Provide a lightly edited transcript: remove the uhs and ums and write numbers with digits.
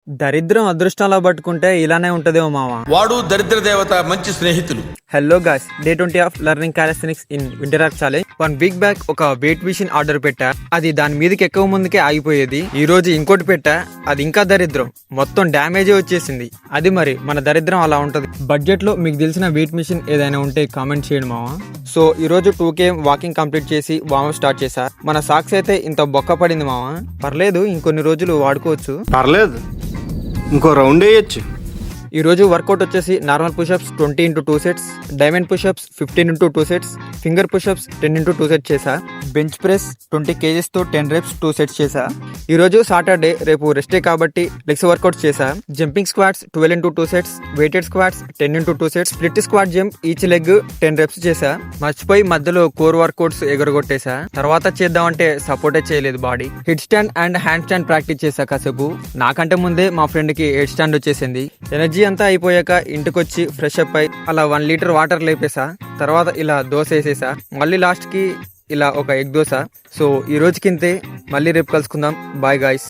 దరిద్రం అదృష్టంలా పట్టుకుంటే ఇలానే ఉంటదేమో మామ. వాడు దరిద్ర దేవత మంచి స్నేహితులు. Hello guys, day 20 of learning calisthenics in winter art challenge. 1 week back ఒక వెయిట్ మిషన్ ఆర్డర్ పెట్టా, అది దాని మీదకి ఎక్కువ ముందుకే ఆగిపోయేది. ఈ రోజు ఇంకోటి పెట్టా, అది ఇంకా దరిద్రం, మొత్తం డ్యామేజే వచ్చేసింది. అది మరి మన దరిద్రం అలా ఉంటది. బడ్జెట్ లో మీకు తెలిసిన వెయిట్ మిషన్ ఏదైనా ఉంటే కామెంట్ చేయండి మామ. సో ఈ రోజు 2km వాకింగ్ కంప్లీట్ చేసి వార్మప్ స్టార్ట్ చేసా. మన సాక్స్ అయితే ఇంత బొక్క పడింది మామ, పర్లేదు ఇంకొన్ని రోజులు వాడుకోవచ్చు. పర్లేదు, ఇంకో రౌండ్ వేయచ్చు. ఈ రోజు వర్కౌట్ వచ్చేసి normal push-ups 20 into 2 sets, diamond push-ups 15 into 2 sets, finger push-ups 10 into 2 sets చేసా. బెంచ్ ప్రెస్ 20 kgs తో 10 reps 2 sets చేసా. ఈ రోజు సాటర్డే, రేపు రెస్ట్ డే కాబట్టి లెగ్స్ వర్కౌట్స్ చేసా. Jumping squats 12 into 2 sets, weighted squats 10 into 2 sets, split squat jump each leg 10 reps చేసా. మర్చిపోయి మధ్యలో కోర్ వర్కౌట్స్ ఎగరగొట్టేసా. తర్వాత చేద్దామంటే సపోర్టే చేయలేదు body. Head stand and hand stand practice చేసా కాసేపు. నాకంటే ముందే మా ఫ్రెండ్ కి హెడ్ స్టాండ్ వచ్చేసింది. ఎనర్జీ అంతా అయిపోయాక ఇంటికొచ్చి ఫ్రెష్ అప్ అయి అలా 1 లీటర్ వాటర్ లేపేసా. తర్వాత ఇలా దోశ వేసేసా. మళ్ళీ లాస్ట్ కి ఇలా ఒక ఎగ్ దోశ. సో ఈ రోజుకింతే, మళ్ళీ రేపు కలుసుకుందాం. Bye guys.